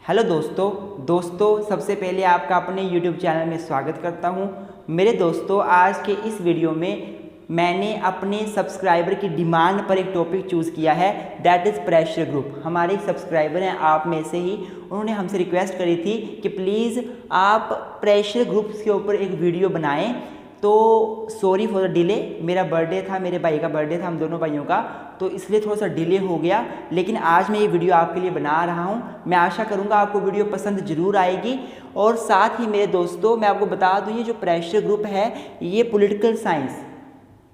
Hello दोस्तों सबसे पहले आपका अपने YouTube चैनल में स्वागत करता हूं। मेरे दोस्तों, आज के इस वीडियो में मैंने अपने सब्सक्राइबर की डिमांड पर एक टॉपिक चूज़ किया है, दैट इज़ प्रेशर ग्रुप। हमारे सब्सक्राइबर हैं आप में से ही, उन्होंने हमसे रिक्वेस्ट करी थी कि प्लीज़ आप प्रेशर ग्रुप्स के ऊपर एक वीडियो बनाएं। तो सॉरी फॉर द डिले, मेरा बर्थडे था, मेरे भाई का बर्थडे था, हम दोनों भाइयों का, तो इसलिए थोड़ा सा डिले हो गया। लेकिन आज मैं ये वीडियो आपके लिए बना रहा हूँ। मैं आशा करूँगा आपको वीडियो पसंद ज़रूर आएगी। और साथ ही मेरे दोस्तों, मैं आपको बता दूँ, ये जो प्रेशर ग्रुप है, ये पॉलिटिकल साइंस,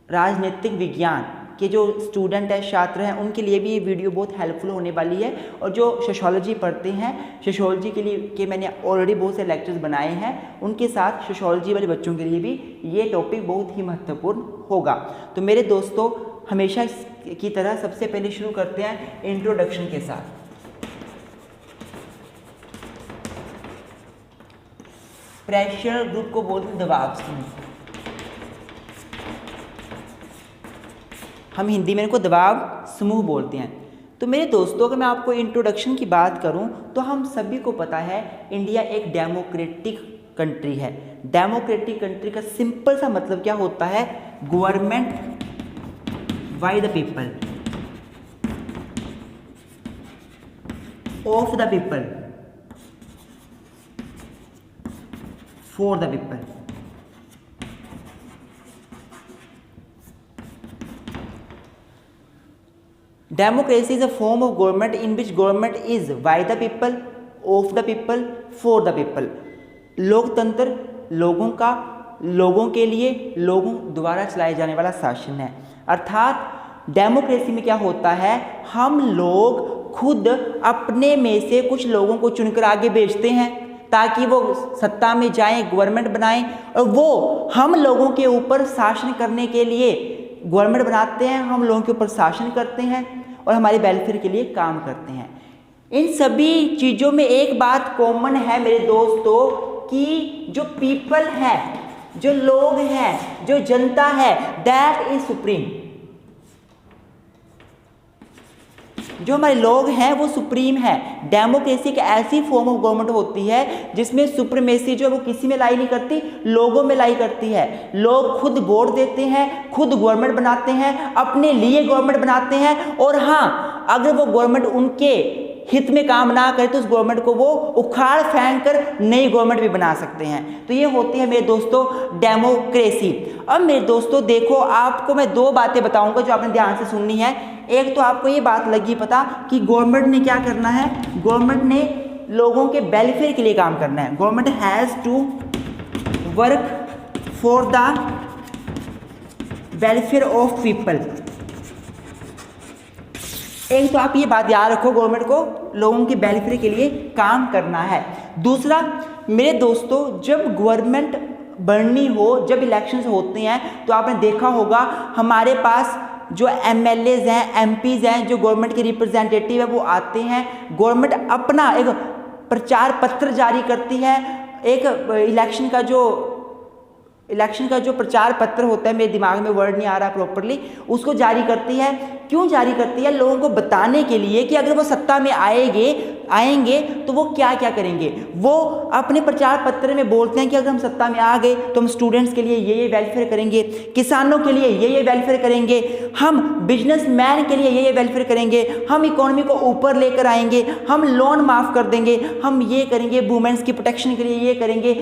राजनीतिक विज्ञान के जो स्टूडेंट है, छात्र हैं, उनके लिए भी ये वीडियो बहुत हेल्पफुल होने वाली है। और जो सोशियोलॉजी पढ़ते हैं, सोशियोलॉजी के लिए के मैंने ऑलरेडी बहुत से लेक्चर्स बनाए हैं, उनके साथ सोशियोलॉजी वाले बच्चों के लिए भी ये टॉपिक बहुत ही महत्वपूर्ण होगा। तो मेरे दोस्तों, हमेशा की तरह सबसे पहले शुरू करते हैं इंट्रोडक्शन के साथ। प्रेशर ग्रुप को बोलते हैं दबाव समूह, हम हिंदी में इनको दबाव समूह बोलते हैं। तो मेरे दोस्तों, अगर मैं आपको इंट्रोडक्शन की बात करूं तो हम सभी को पता है इंडिया एक डेमोक्रेटिक कंट्री है। डेमोक्रेटिक कंट्री का सिंपल सा मतलब क्या होता है? Government by the people, of the people, for the people. Democracy is a form of government in which government is by the people, of the people, for the people. लोकतंत्र लोगों का, लोगों के लिए, लोगों द्वारा चलाए जाने वाला शासन है। अर्थात डेमोक्रेसी में क्या होता है, हम लोग खुद अपने में से कुछ लोगों को चुनकर आगे भेजते हैं ताकि वो सत्ता में जाएं, गवर्नमेंट बनाएं, और वो हम लोगों के ऊपर शासन करने के लिए गवर्नमेंट बनाते हैं, हम लोगों के ऊपर शासन करते हैं और हमारे वेलफेयर के लिए काम करते हैं। इन सभी चीज़ों में एक बात कॉमन है मेरे दोस्तों, कि जो पीपल है, जो लोग हैं, जो जनता है, दैट इज सुप्रीम। जो हमारे लोग हैं वो सुप्रीम है। डेमोक्रेसी एक ऐसी फॉर्म ऑफ गवर्नमेंट होती है जिसमें सुप्रीमेसी जो है वो किसी में लाई नहीं करती, लोगों में लाई करती है। लोग खुद वोट देते हैं, खुद गवर्नमेंट बनाते हैं, अपने लिए गवर्नमेंट बनाते हैं। और हाँ, अगर वो गवर्नमेंट उनके हित में काम ना करे तो उस गवर्नमेंट को वो उखाड़ फेंक कर नई गवर्नमेंट भी बना सकते हैं। तो ये होती है मेरे दोस्तों डेमोक्रेसी। अब मेरे दोस्तों देखो, आपको मैं दो बातें बताऊंगा जो आपने ध्यान से सुननी है। एक तो आपको ये बात लगी पता कि गवर्नमेंट ने क्या करना है, गवर्नमेंट ने लोगों के वेलफेयर के लिए काम करना है। Government has to work for the welfare of people. एक तो आप ये बात याद रखो, गवर्नमेंट को लोगों के वेलफेयर के लिए काम करना है। दूसरा मेरे दोस्तों, जब गवर्नमेंट बननी हो, जब इलेक्शंस होते हैं, तो आपने देखा होगा हमारे पास जो एमएलएज हैं, एमपीज हैं, जो गवर्नमेंट के रिप्रेजेंटेटिव है, वो आते हैं। गवर्नमेंट अपना एक प्रचार पत्र जारी करती है। एक इलेक्शन का जो प्रचार पत्र होता है, मेरे दिमाग में वर्ड नहीं आ रहा प्रॉपरली, उसको जारी करती है। क्यों जारी करती है? लोगों को बताने के लिए कि अगर वो सत्ता में आएंगे तो वो क्या क्या करेंगे। वो अपने प्रचार पत्र में बोलते हैं कि अगर हम सत्ता में आ गए तो हम स्टूडेंट्स के लिए ये वेलफेयर करेंगे, किसानों के लिए ये वेलफेयर करेंगे, हम बिजनेसमैन के लिए ये वेलफेयर करेंगे, हम इकोनॉमी को ऊपर लेकर आएंगे, हम लोन माफ़ कर देंगे, हम ये करेंगे, वुमेन्स की प्रोटेक्शन के लिए ये करेंगे,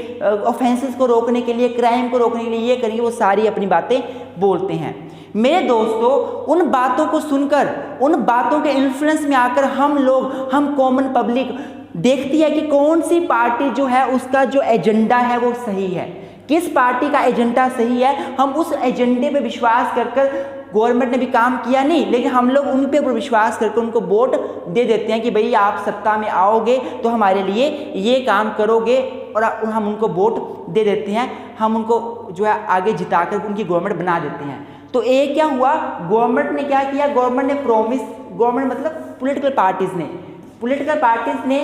ऑफेंसेस को रोकने के लिए, क्राइम को रोकने के लिए ये करेंगे। वो सारी अपनी बातें बोलते हैं। मेरे दोस्तों, उन बातों को सुनकर, उन बातों के इन्फ्लुएंस में आकर हम कॉमन पब्लिक देखती है कि कौन सी पार्टी जो है उसका जो एजेंडा है वो सही है, किस पार्टी का एजेंडा सही है। हम उस एजेंडे पे विश्वास कर गवर्नमेंट ने भी काम किया नहीं, लेकिन हम लोग उन पे विश्वास करके उनको वोट दे देते हैं कि भाई आप सत्ता में आओगे तो हमारे लिए ये काम करोगे, और हम उनको वोट दे देते हैं। हम उनको जो है आगे जिताकर उनकी गवर्नमेंट बना देते हैं। तो एक क्या हुआ, गवर्नमेंट ने क्या किया, गवर्नमेंट ने प्रॉमिस, गवर्नमेंट मतलब पॉलिटिकल पार्टीज ने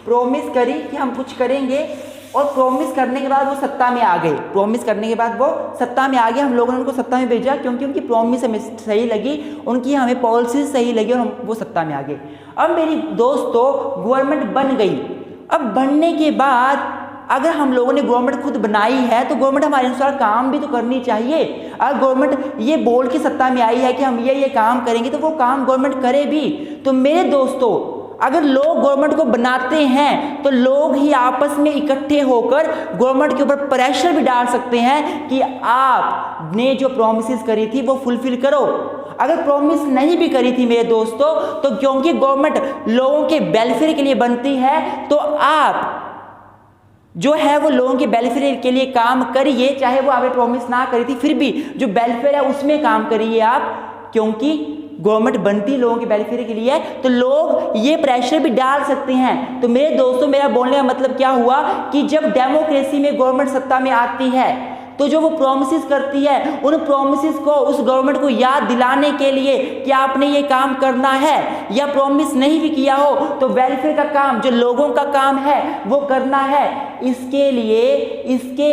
प्रॉमिस करी कि हम कुछ करेंगे, और प्रॉमिस करने के बाद वो सत्ता में आ गए, प्रॉमिस करने के बाद वो सत्ता में आ गए, हम लोगों ने उनको सत्ता में भेजा क्योंकि उनकी प्रॉमिस हमें सही लगी, उनकी हमें पॉलिसीज सही लगी और हम वो सत्ता में आ गए। अब मेरी दोस्तों गवर्नमेंट बन गई। अब बनने के बाद अगर हम लोगों ने गवर्नमेंट खुद बनाई है तो गवर्नमेंट हमारे अनुसार काम भी तो करनी चाहिए। अगर गवर्नमेंट ये बोल के सत्ता में आई है कि हम ये काम करेंगे तो वो काम गवर्नमेंट करे भी। तो मेरे दोस्तों अगर लोग गवर्नमेंट को बनाते हैं तो लोग ही आपस में इकट्ठे होकर गवर्नमेंट के ऊपर प्रेशर भी डाल सकते हैं कि आपने जो प्रॉमिसेस करी थी वो फुलफिल करो। अगर प्रॉमिस नहीं भी करी थी मेरे दोस्तों तो क्योंकि गवर्नमेंट लोगों के वेलफेयर के लिए बनती है तो आप जो है वो लोगों के वेलफेयर के लिए काम करिए, चाहे वो आपने प्रॉमिस ना करी थी फिर भी जो वेलफेयर है उसमें काम करिए आप, क्योंकि गवर्नमेंट बनती लोगों के वेलफेयर के लिए तो लोग ये प्रेशर भी डाल सकते हैं। तो मेरे दोस्तों मेरा बोलने का मतलब क्या हुआ कि जब डेमोक्रेसी में गवर्नमेंट सत्ता में आती है तो जो वो प्रॉमिसेस करती है उन प्रॉमिसेस को उस गवर्नमेंट को याद दिलाने के लिए कि आपने ये काम करना है, या प्रॉमिस नहीं भी किया हो तो वेलफेयर का काम जो लोगों का काम है वो करना है। इसके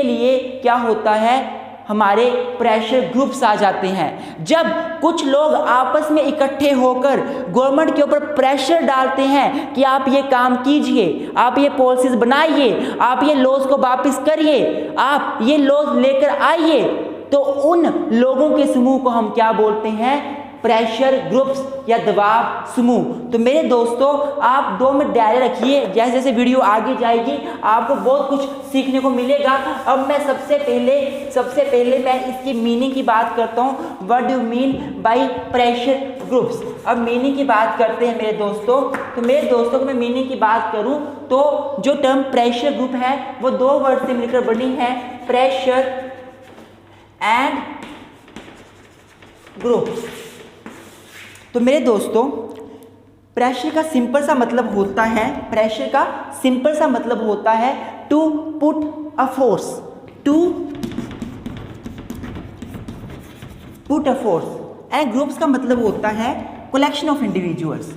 लिए क्या होता है, हमारे प्रेशर ग्रुप्स आ जाते हैं। जब कुछ लोग आपस में इकट्ठे होकर गवर्नमेंट के ऊपर प्रेशर डालते हैं कि आप ये काम कीजिए, आप ये पॉलिसीज बनाइए, आप ये लॉज को वापस करिए, आप ये लॉज लेकर आइए, तो उन लोगों के समूह को हम क्या बोलते हैं, प्रेशर ग्रुप्स या दबाव समूह। तो मेरे दोस्तों आप 2 मिनट डायरी रखिए, जैसे जैसे वीडियो आगे जाएगी आपको बहुत कुछ सीखने को मिलेगा। अब मैं सबसे पहले मैं इसकी मीनिंग की बात करता हूँ, what do mean by pressure groups. अब मीनिंग की बात करते हैं मेरे दोस्तों। तो मेरे दोस्तों को मैं मीनिंग की बात करूँ तो जो टर्म प्रेशर ग्रुप है वो 2 वर्ड से मिलकर बनी है, प्रेशर एंड ग्रुप्स। तो मेरे दोस्तों प्रेशर का सिंपल सा मतलब होता है, प्रेशर का सिंपल सा मतलब होता है to put a force, to put a force. And groups का मतलब होता है कलेक्शन ऑफ इंडिविजुअल्स।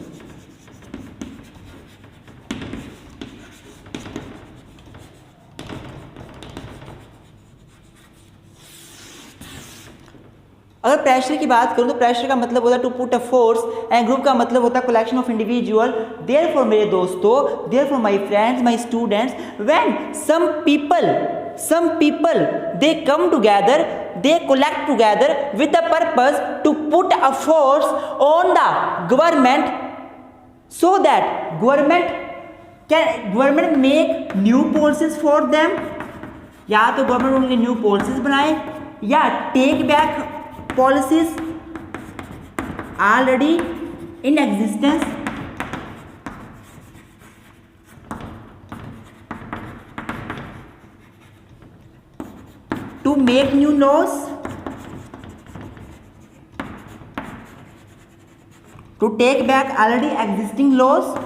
अगर प्रेशर की बात करूं तो प्रेशर का मतलब होता है to put a force and group का मतलब होता है कलेक्शन ऑफ इंडिविजुअल। देयरफॉर मेरे दोस्तों, therefore my friends, my students, when some people they come together, they collect together with the purpose to put a force on the government so that government make new policies for them, या तो government उनके new policies बनाए या take back policies already in existence, to make new laws, to take back already existing laws,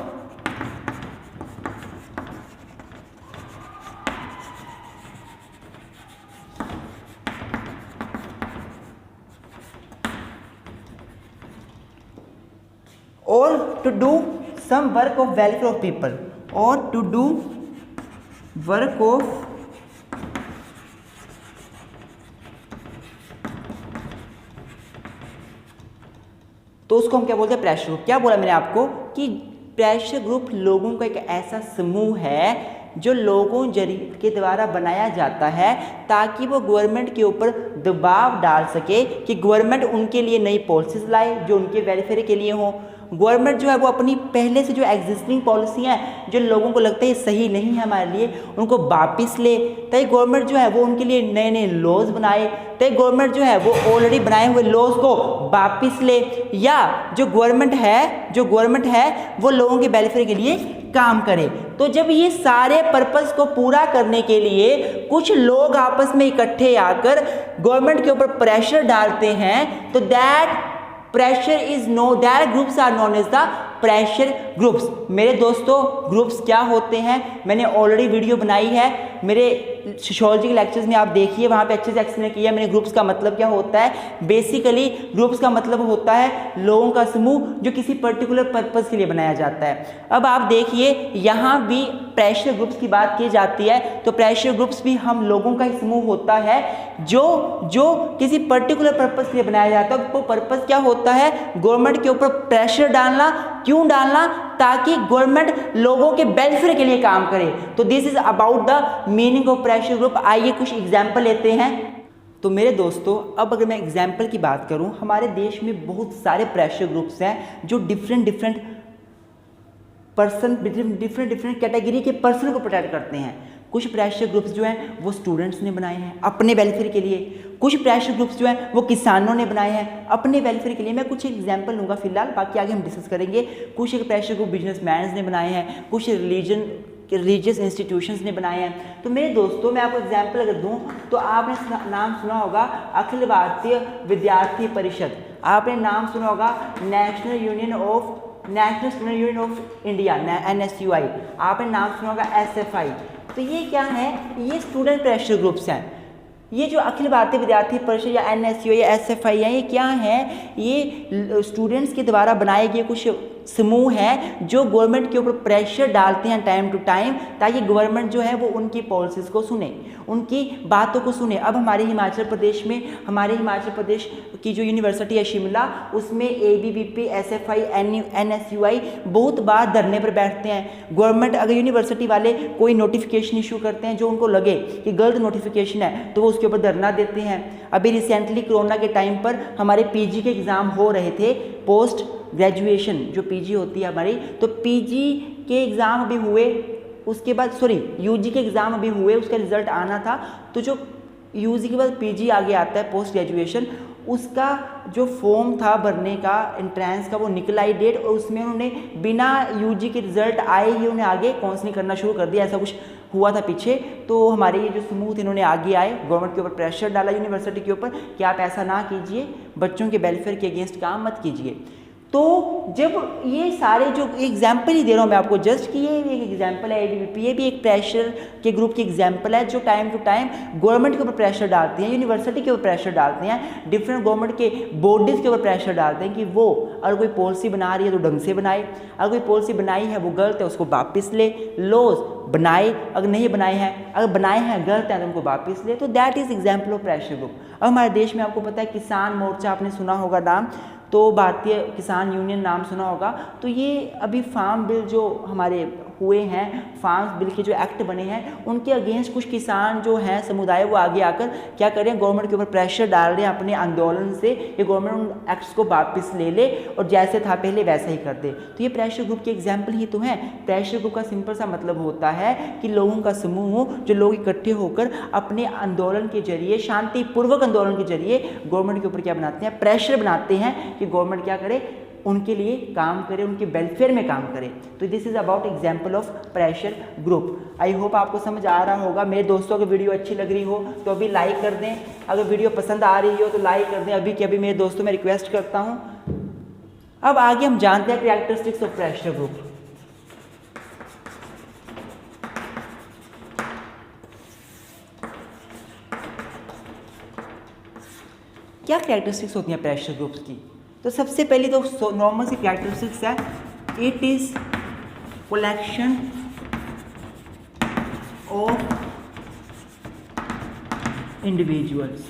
or to do some work of welfare of people, or to do work of तो उसको हम क्या बोलते हैं, pressure group. क्या बोला मैंने आपको कि प्रेशर ग्रुप लोगों का एक ऐसा समूह है जो लोगों के द्वारा बनाया जाता है ताकि वो गवर्नमेंट के ऊपर दबाव डाल सके कि गवर्नमेंट उनके लिए नई पॉलिसीज लाए जो उनके वेलफेयर के लिए हो। गवर्नमेंट जो है वो अपनी पहले से जो एग्जिस्टिंग पॉलिसियाँ हैं जो लोगों को लगता है ये सही नहीं है हमारे लिए, उनको वापस ले, ताकि गवर्नमेंट जो है वो उनके लिए नए नए लॉज बनाए, ताकि गवर्नमेंट जो है वो ऑलरेडी बनाए हुए लॉज को वापस ले, या जो गवर्नमेंट है वो लोगों के वेलफेयर के लिए काम करे। तो जब ये सारे पर्पस को पूरा करने के लिए कुछ लोग आपस में इकट्ठे आकर गवर्नमेंट के ऊपर प्रेशर डालते हैं तो that groups are known as the pressure groups. मेरे दोस्तों ग्रुप्स क्या होते हैं मैंने ऑलरेडी वीडियो बनाई है, मेरे सोशियोलॉजी के लेक्चर्स में आप देखिए, वहाँ पे अच्छे से एक्सप्लेन किया मैंने ग्रुप्स का मतलब क्या होता है। बेसिकली ग्रुप्स का मतलब होता है लोगों का समूह जो किसी पर्टिकुलर पर्पस के लिए बनाया जाता है। अब आप देखिए यहाँ भी प्रेशर ग्रुप्स की बात की जाती है, तो प्रेशर ग्रुप्स भी हम लोगों का ही समूह होता है जो किसी पर्टिकुलर पर्पस के लिए बनाया जाता है। वो पर्पस क्या होता है? गवर्नमेंट के ऊपर प्रेशर डालना। क्यों डालना? ताकि गवर्नमेंट लोगों के वेलफेयर के लिए काम करे। तो this is about the meaning of pressure group. आइए कुछ एग्जाम्पल लेते हैं। तो मेरे दोस्तों, अब अगर मैं एग्जाम्पल की बात करूं, हमारे देश में बहुत सारे प्रेशर ग्रुप्स हैं जो डिफरेंट पर्सन, डिफरेंट कैटेगरी के पर्सन को प्रोटेक्ट करते हैं। कुछ प्रेशर ग्रुप्स जो हैं वो स्टूडेंट्स ने बनाए हैं अपने वेलफेयर के लिए। कुछ प्रेशर ग्रुप्स जो हैं वो किसानों ने बनाए हैं अपने वेलफेयर के लिए। मैं कुछ एग्जांपल लूँगा फिलहाल, बाकी आगे हम डिस्कस करेंगे। कुछ एक प्रेशर ग्रुप बिजनेसमैन्स ने बनाए हैं, कुछ रिलीजियस इंस्टीट्यूशंस ने बनाए हैं। तो मेरे दोस्तों, मैं आपको एग्जांपल अगर दूं तो आपने नाम सुना होगा अखिल भारतीय विद्यार्थी परिषद, आपने नाम सुना होगा national student union of India NSUI, आपने नाम सुना होगा SFI। तो ये क्या है? ये स्टूडेंट प्रेशर ग्रुप्स हैं। ये जो अखिल भारतीय विद्यार्थी परिषद या NSUI या SFI है, ये क्या है? ये स्टूडेंट्स के द्वारा बनाए गए कुछ समूह हैं जो गवर्नमेंट के ऊपर प्रेशर डालते हैं टाइम टू टाइम, ताकि गवर्नमेंट जो है वो उनकी पॉलिसीज़ को सुने, उनकी बातों को सुने। अब हमारे हिमाचल प्रदेश की जो यूनिवर्सिटी है शिमला, उसमें ABVP, SFI, NSUI बहुत बार धरने पर बैठते हैं। गवर्नमेंट अगर यूनिवर्सिटी वाले कोई नोटिफिकेशन इशू करते हैं जो उनको लगे कि गलत नोटिफिकेशन है, तो वो उसके ऊपर धरना देते हैं। अभी रिसेंटली कोरोना के टाइम पर हमारे PG के एग्ज़ाम हो रहे थे, पोस्ट ग्रेजुएशन जो PG होती है हमारी, तो PG के एग्ज़ाम अभी हुए, उसके बाद UG के एग्ज़ाम अभी हुए, उसका रिजल्ट आना था। तो जो UG के बाद PG आगे आता है पोस्ट ग्रेजुएशन, उसका जो फॉर्म था भरने का एंट्रेंस का, वो निकला ही डेट, और उसमें उन्होंने बिना UG के रिजल्ट आए ही उन्हें आगे काउंसलिंग करना शुरू कर दिया। ऐसा कुछ हुआ था पीछे। तो हमारे ये जो समूह थे इन्होंने आगे आए, गवर्नमेंट के ऊपर प्रेशर डाला यूनिवर्सिटी के ऊपर कि आप ऐसा ना कीजिए, बच्चों के वेलफेयर के अगेंस्ट काम मत कीजिए। तो जब ये सारे जो एग्जाम्पल ही दे रहा हूँ मैं आपको जस्ट कि ये एक एग्जाम्पल है ABVP, ये भी एक प्रेशर के ग्रुप की एग्जाम्पल है जो टाइम टू टाइम गवर्नमेंट के ऊपर प्रेशर डालते हैं, यूनिवर्सिटी के ऊपर प्रेशर डालते हैं, डिफरेंट गवर्नमेंट के बॉडीज़ के ऊपर प्रेशर डालते हैं कि वो अगर कोई पॉलिसी बना रही है तो ढंग से बनाए, अगर कोई पॉलिसी बनाई है वो गलत है उसको वापस ले, लॉज बनाए, अगर नहीं बनाए हैं, अगर बनाए हैं गलत है तो उनको वापस ले। तो that is example of pressure group. अब हमारे देश में आपको पता है किसान मोर्चा, आपने सुना होगा नाम, तो भारतीय किसान यूनियन नाम सुना होगा। तो ये अभी फार्म बिल जो हमारे हुए हैं, फार्म बिल के जो एक्ट बने हैं, उनके अगेंस्ट कुछ किसान जो हैं समुदाय वो आगे आकर क्या कर रहे हैं, गवर्नमेंट के ऊपर प्रेशर डाल रहे हैं अपने आंदोलन से कि गवर्नमेंट उन एक्ट्स को वापस ले ले और जैसे था पहले वैसा ही कर दे। तो ये प्रेशर ग्रुप के एग्जाम्पल ही तो हैं। प्रेशर ग्रुप का सिंपल सा मतलब होता है कि लोगों का समूह, जो लोग इकट्ठे होकर अपने आंदोलन के जरिए, शांतिपूर्वक आंदोलन के जरिए गवर्नमेंट के ऊपर क्या बनाते हैं, प्रेशर बनाते हैं कि गवर्नमेंट क्या करे, उनके लिए काम करे, उनके वेलफेयर में काम करे। तो this is about example of pressure group. I hope आपको समझ आ रहा होगा। मेरे दोस्तों अगर वीडियो अच्छी लग रही हो तो अभी लाइक कर दें, अगर वीडियो पसंद आ रही हो तो लाइक कर दें अभी के अभी। मेरे दोस्तों मैं रिक्वेस्ट करता हूँ। अब आगे हम जानते हैं कैरेक्टरिस्टिक्स ऑफ प्रेशर ग्रुप। क्या कैरेक्टरिस्टिक्स होती हैं प्रेशर ग्रुप्स की? तो सबसे पहली तो नॉर्मल सी कैरेक्टरिस्टिक्स है, it is collection of individuals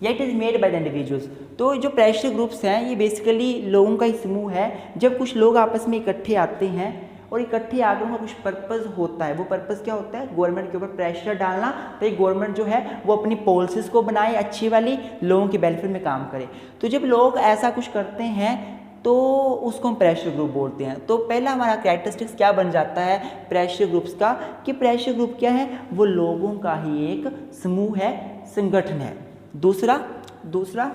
या it is made by the individuals. तो जो प्रेशर ग्रुप्स हैं ये बेसिकली लोगों का ही समूह है। जब कुछ लोग आपस में इकट्ठे आते हैं और इकट्ठे आकर उनका कुछ पर्पस होता है, वो पर्पस क्या होता है, गवर्नमेंट के ऊपर प्रेशर डालना, तो ये गवर्नमेंट जो है वो अपनी पॉलिसीज़ को बनाए अच्छी वाली, लोगों के वेलफेयर में काम करे। तो जब लोग ऐसा कुछ करते हैं तो उसको हम प्रेशर ग्रुप बोलते हैं। तो पहला हमारा कैरेक्टरिस्टिक्स क्या बन जाता है प्रेशर ग्रुप्स का, कि प्रेशर ग्रुप क्या है, वो लोगों का ही एक समूह है, संगठन है। दूसरा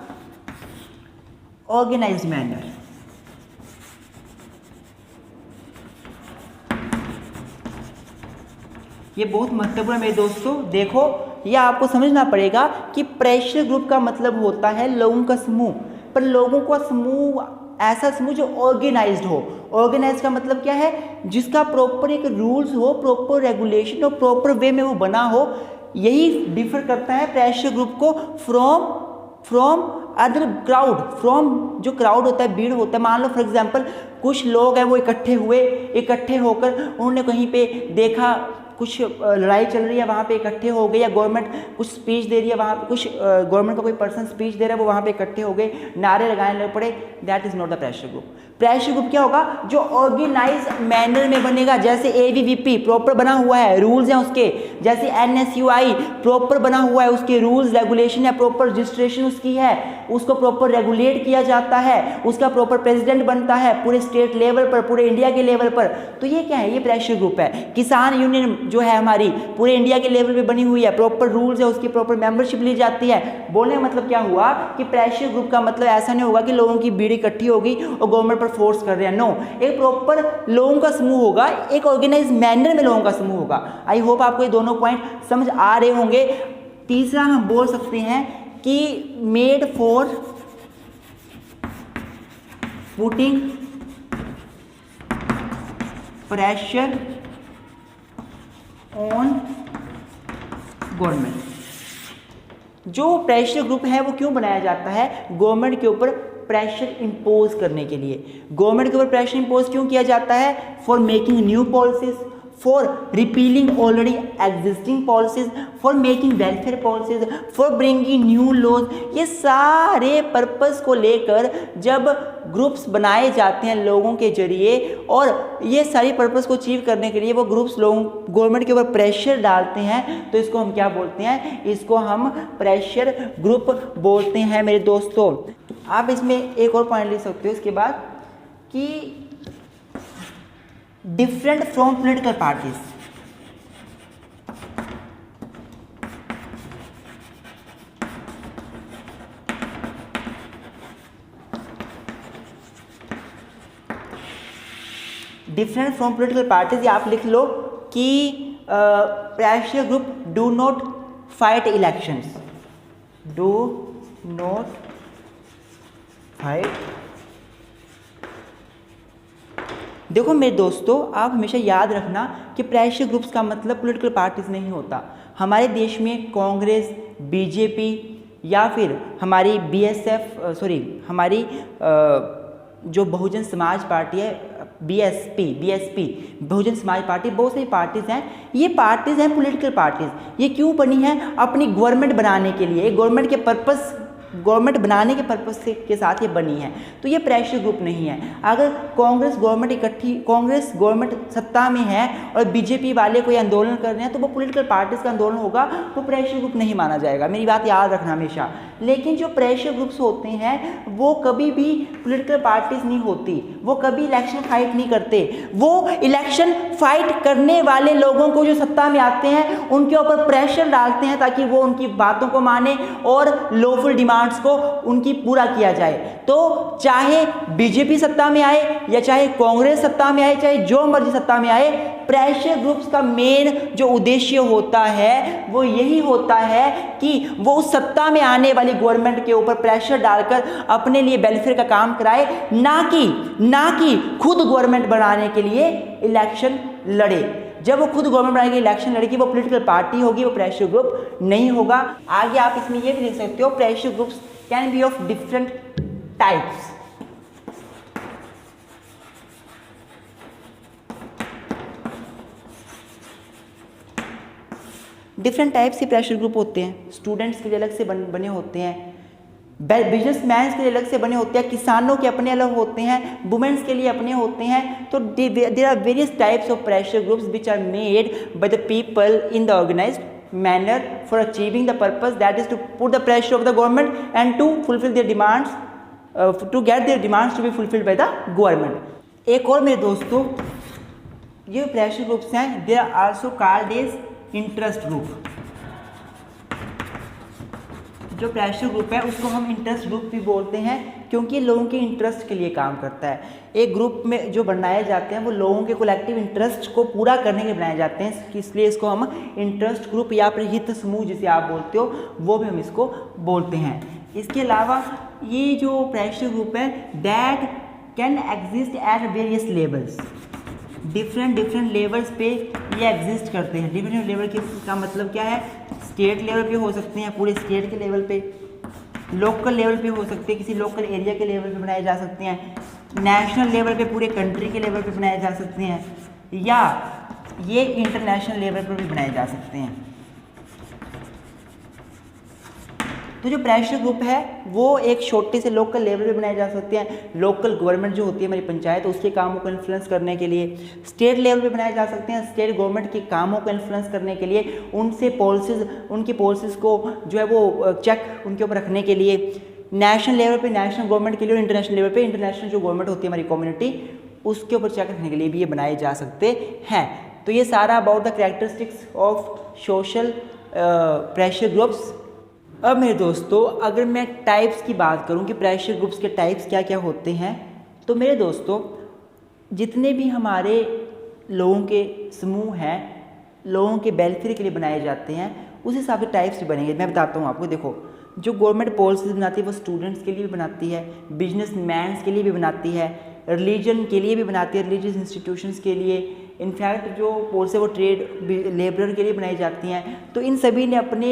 ऑर्गेनाइज्ड मैनर। ये बहुत महत्वपूर्ण है मेरे दोस्तों। देखो ये आपको समझना पड़ेगा कि प्रेशर ग्रुप का मतलब होता है लोगों का समूह, पर लोगों का समूह ऐसा समूह जो ऑर्गेनाइज्ड हो। ऑर्गेनाइज का मतलब क्या है, जिसका प्रॉपर एक रूल्स हो, प्रॉपर रेगुलेशन हो, प्रॉपर वे में वो बना हो। यही डिफर करता है प्रेशर ग्रुप को फ्रॉम अदर क्राउड, फ्रॉम जो क्राउड होता है, भीड़ होता है। मान लो फॉर एग्जांपल कुछ लोग हैं वो इकट्ठे होकर उन्होंने कहीं पे देखा कुछ लड़ाई चल रही है, वहाँ पे इकट्ठे हो गए, या गवर्नमेंट कुछ स्पीच दे रही है, वहाँ पे कुछ गवर्नमेंट का कोई पर्सन स्पीच दे रहा है, वो वहाँ पे इकट्ठे हो गए, नारे लगाने लग पड़े, that is not the pressure group. Pressure group क्या होगा, जो ऑर्गेनाइज मैनर में बनेगा, जैसे ABVP प्रॉपर बना हुआ है, रूल्स हैं उसके, जैसे NSUI प्रॉपर बना हुआ है, उसके रूल्स रेगुलेशन है, प्रॉपर रजिस्ट्रेशन उसकी है, उसको प्रॉपर रेगुलेट किया जाता है, उसका प्रॉपर प्रेसिडेंट बनता है पूरे स्टेट लेवल पर, पूरे इंडिया के लेवल पर। तो ये क्या है, ये प्रेशर ग्रुप है। किसान यूनियन जो है हमारी पूरे इंडिया के लेवल पे बनी हुई है, प्रॉपर रूल्स है, उसकी प्रॉपर मेंबरशिप ली जाती है। बोलने का मतलब क्या हुआ कि प्रेशर ग्रुप का मतलब ऐसा नहीं होगा कि लोगों की भीड़ इकट्ठी होगी और गवर्नमेंट पर फोर्स कर रहे हैं, नो, एक प्रॉपर लोगों का समूह होगा, एक ऑर्गेनाइज मैनर में लोगों का समूह होगा। आई होप आपको ये दोनों पॉइंट समझ आ रहे होंगे। तीसरा हम बोल सकते हैं कि made for putting pressure on government. जो प्रेशर ग्रुप है वो क्यों बनाया जाता है, गवर्नमेंट के ऊपर प्रेशर इंपोज करने के लिए। गवर्नमेंट के ऊपर प्रेशर इंपोज क्यों किया जाता है, for making new policies, for repealing already existing policies, for making welfare policies, for bringing new laws. ये सारे पर्पस को लेकर जब ग्रुप्स बनाए जाते हैं लोगों के जरिए, और ये सारी पर्पस को अचीव करने के लिए वो ग्रुप्स लोगों गवर्नमेंट के ऊपर प्रेशर डालते हैं, तो इसको हम क्या बोलते हैं, इसको हम प्रेशर ग्रुप बोलते हैं मेरे दोस्तों। आप इसमें एक और पॉइंट लिख सकते हो इसके बाद कि different from political parties. Different from political parties, आप लिख लो कि pressure group do not fight elections, do not fight. देखो मेरे दोस्तों, आप हमेशा याद रखना कि प्रेशर ग्रुप्स का मतलब पॉलिटिकल पार्टीज नहीं होता। हमारे देश में कांग्रेस, बीजेपी या फिर हमारी हमारी जो बहुजन समाज पार्टी है, बीएसपी बहुजन समाज पार्टी, बहुत सारी पार्टीज हैं। ये पार्टीज हैं पॉलिटिकल पार्टीज। ये क्यों बनी हैं, अपनी गवर्नमेंट बनाने के लिए, गवर्नमेंट बनाने के पर्पस से के साथ ये बनी है। तो ये प्रेशर ग्रुप नहीं है। अगर कांग्रेस गवर्नमेंट सत्ता में है और बीजेपी वाले कोई आंदोलन कर रहे हैं, तो वो पॉलिटिकल पार्टीज का आंदोलन होगा, तो प्रेशर ग्रुप नहीं माना जाएगा। मेरी बात याद रखना हमेशा। लेकिन जो प्रेशर ग्रुप्स होते हैं वो कभी भी पॉलिटिकल पार्टीज नहीं होती, वो कभी इलेक्शन फाइट नहीं करते। वो इलेक्शन फाइट करने वाले लोगों को जो सत्ता में आते हैं उनके ऊपर प्रेशर डालते हैं ताकि वो उनकी बातों को माने और लॉफुल डिमांड्स को उनकी पूरा किया जाए। तो चाहे बीजेपी सत्ता में आए या चाहे कांग्रेस सत्ता में आए, चाहे जो मर्जी सत्ता में आए, प्रेशर ग्रुप्स का मेन जो उद्देश्य होता है वो यही होता है कि वो उस सत्ता में आने वाली गवर्नमेंट के ऊपर प्रेशर डालकर अपने लिए वेलफेयर का काम कराए, ना कि खुद गवर्नमेंट बनाने के लिए इलेक्शन लड़े। जब वो खुद गवर्नमेंट बनाएगी, इलेक्शन लड़ेगी, वो पॉलिटिकल पार्टी होगी, वो प्रेशर ग्रुप नहीं होगा। आगे आप इसमें ये भी लिख सकते हो, pressure groups can be of different types. Different types के प्रेशर ग्रुप होते हैं। स्टूडेंट्स के लिए अलग से बने होते हैं, बिजनेसमैन के लिए अलग से बने होते हैं, किसानों के अपने अलग होते हैं, वुमेन्स के लिए अपने होते हैं। तो there are various types of pressure groups which are made by the people in the organized manner for achieving the purpose, that is to put the pressure of the government and to fulfill their demands, to get their demands to be fulfilled by the government। एक और मेरे दोस्तों, ये pressure groups हैं, they are also called as interest group। जो pressure group है उसको हम इंटरेस्ट ग्रुप भी बोलते हैं, क्योंकि लोगों के इंटरेस्ट के लिए काम करता है। एक ग्रुप में जो बनाए जाते हैं वो लोगों के कलेक्टिव इंटरेस्ट को पूरा करने के लिए बनाए जाते हैं, इसलिए इसको हम इंटरेस्ट ग्रुप या फिर हित समूह जिसे आप बोलते हो वो भी हम इसको बोलते हैं। इसके अलावा ये जो प्रेशर ग्रुप है that can exist at various levels, different levels पे ये एग्जिस्ट करते हैं। डिफरेंट लेवल का मतलब क्या है, स्टेट लेवल पे हो सकते हैं, पूरे स्टेट के लेवल पे, लोकल लेवल पे हो सकते हैं, किसी लोकल एरिया के लेवल पे बनाए जा सकते हैं, नेशनल लेवल पे पूरे कंट्री के लेवल पे बनाए जा सकते हैं, या ये इंटरनेशनल लेवल पर भी बनाए जा सकते हैं। तो जो प्रेशर ग्रुप है वो एक छोटे से लोकल लेवल पे बनाए जा सकते हैं, लोकल गवर्नमेंट जो होती है हमारी पंचायत, उसके कामों को इन्फ्लुएंस करने के लिए। स्टेट लेवल पे बनाए जा सकते हैं, स्टेट गवर्नमेंट के कामों को इन्फ्लुएंस करने के लिए, उनसे पॉलिसीज, उनकी पॉलिसीज़ को जो है वो चेक उनके ऊपर रखने के लिए। नेशनल लेवल पे नेशनल गवर्नमेंट के लिए, और इंटरनेशनल लेवल पे इंटरनेशनल जो गवर्नमेंट होती है हमारी कम्युनिटी, उसके ऊपर चेक रखने के लिए भी ये बनाए जा सकते हैं। तो ये सारा about the characteristics of social pressure groups. अब मेरे दोस्तों अगर मैं टाइप्स की बात करूं कि प्रेशर ग्रुप्स के टाइप्स क्या क्या होते हैं, तो मेरे दोस्तों जितने भी हमारे लोगों के समूह हैं, लोगों के वेलफेयर के लिए बनाए जाते हैं, उस हिसाब से टाइप्स भी बनेंगे। मैं बताता हूँ आपको। देखो, जो गवर्नमेंट पॉलिसीज बनाती है वो स्टूडेंट्स के लिए भी बनाती है, बिजनेसमैन्स के लिए भी बनाती है, रिलीजन के लिए भी बनाती है, रिलीजियस इंस्टीट्यूशंस के लिए, इनफैक्ट जो पॉलिसी वो ट्रेड लेबरर के लिए बनाई जाती हैं। तो इन सभी ने अपने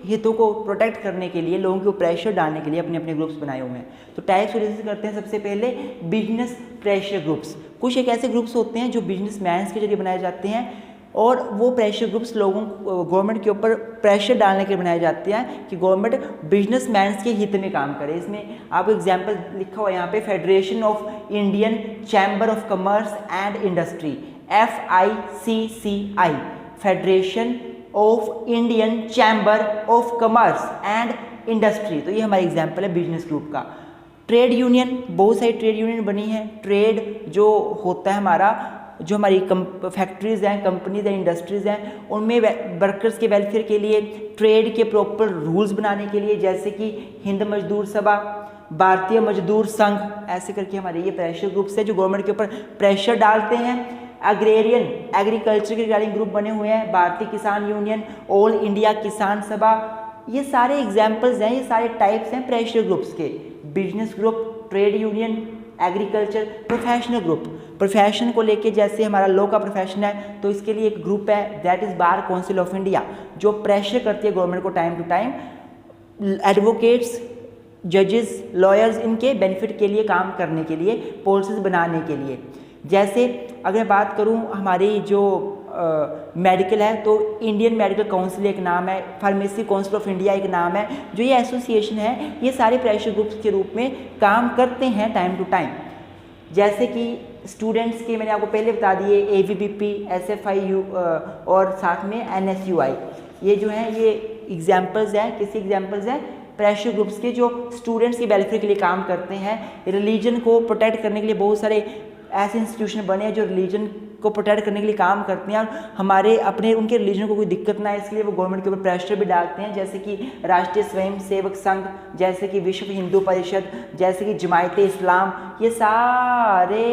हितों को प्रोटेक्ट करने के लिए, लोगों के ऊपर प्रेशर डालने के लिए अपने अपने ग्रुप्स बनाए हुए हैं। तो टाइप्स डिस्कस करते हैं। सबसे पहले बिजनेस प्रेशर ग्रुप्स। कुछ एक ऐसे ग्रुप्स होते हैं जो बिजनेसमैन्स के जरिए बनाए जाते हैं, और वो प्रेशर ग्रुप्स लोगों गवर्नमेंट के ऊपर प्रेशर डालने के लिए बनाए जाते हैं कि गवर्नमेंट बिजनेसमैन्स के हित में काम करे। इसमें आपको एग्जांपल लिखा हुआ है यहाँ पे, federation of Indian chamber of commerce and industry, FICCI, federation of Indian chamber of commerce and industry. तो ये हमारा एग्जाम्पल है बिजनेस ग्रुप का। ट्रेड यूनियन, बहुत सारी ट्रेड यूनियन बनी है। ट्रेड जो होता है हमारा, जो हमारी फैक्ट्रीज़ हैं, कंपनीज हैं, इंडस्ट्रीज़ हैं, उनमें वर्कर्स के वेलफेयर के लिए, ट्रेड के प्रॉपर रूल्स बनाने के लिए, जैसे कि हिंद मजदूर सभा, भारतीय मजदूर संघ, ऐसे करके हमारे ये प्रेशर ग्रुप्स हैं जो गवर्नमेंट के ऊपर प्रेशर डालते हैं। एग्रेरियन, एग्रीकल्चर के रिगार्डिंग ग्रुप बने हुए हैं, भारतीय किसान यूनियन, ऑल इंडिया किसान सभा। ये सारे एग्जाम्पल्स हैं, ये सारे टाइप्स हैं प्रेशर ग्रुप्स के। Business group, trade union, agriculture, professional group, profession को लेके, जैसे हमारा लॉ का प्रोफेशन है तो इसके लिए एक ग्रुप है, that is bar council of India, जो प्रेशर करती है गवर्नमेंट को टाइम टू टाइम एडवोकेट्स, जजेस, लॉयर्स, इनके बेनिफिट के लिए काम करने के लिए, पॉलिसीज बनाने के लिए। जैसे अगर मैं बात करूं हमारी जो मेडिकल है, तो इंडियन मेडिकल काउंसिल एक नाम है, फार्मेसी काउंसिल ऑफ इंडिया एक नाम है, जो ये एसोसिएशन है, ये सारे प्रेशर ग्रुप्स के रूप में काम करते हैं टाइम टू टाइम। जैसे कि स्टूडेंट्स के मैंने आपको पहले बता दिए, AVPP, SFIU और साथ में NSUI, ये जो हैं ये एग्जाम्पल्स हैं, किसी एग्जाम्पल्स हैं प्रेशर ग्रुप्स के जो स्टूडेंट्स के वेलफेयर के लिए काम करते हैं। रिलीजन को प्रोटेक्ट करने के लिए बहुत सारे ऐसे इंस्टीट्यूशन बने हैं जो रिलीजन को प्रोटेक्ट करने के लिए काम करते हैं, और हमारे अपने उनके रिलीजन को कोई दिक्कत ना है इसके लिए वो गवर्नमेंट के ऊपर प्रेशर भी डालते हैं। जैसे कि राष्ट्रीय स्वयं सेवक संघ, जैसे कि विश्व हिंदू परिषद, जैसे कि जमायते इस्लाम, ये सारे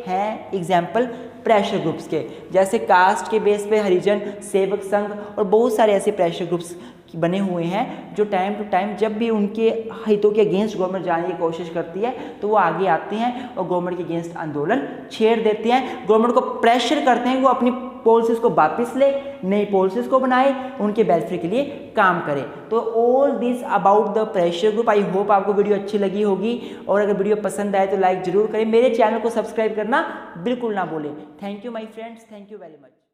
हैं एग्जाम्पल प्रेशर ग्रुप्स के। जैसे कास्ट के बेस पे हरिजन सेवक संघ, और बहुत सारे ऐसे प्रेशर ग्रुप्स बने हुए हैं जो टाइम टू टाइम जब भी उनके हितों के अगेंस्ट गवर्नमेंट जाने की कोशिश करती है तो वो आगे आते हैं और गवर्नमेंट के अगेंस्ट आंदोलन छेड़ देते हैं, गवर्नमेंट को प्रेशर करते हैं कि वो अपनी पॉलिसीज़ को वापस ले, नई पॉलिसीज़ को बनाए, उनके वेलफेयर के लिए काम करे। तो all this about the pressure group. I hope आपको वीडियो अच्छी लगी होगी, और अगर वीडियो पसंद आए तो लाइक ज़रूर करें, मेरे चैनल को सब्सक्राइब करना बिल्कुल ना भूलें। Thank you my friends, thank you very much.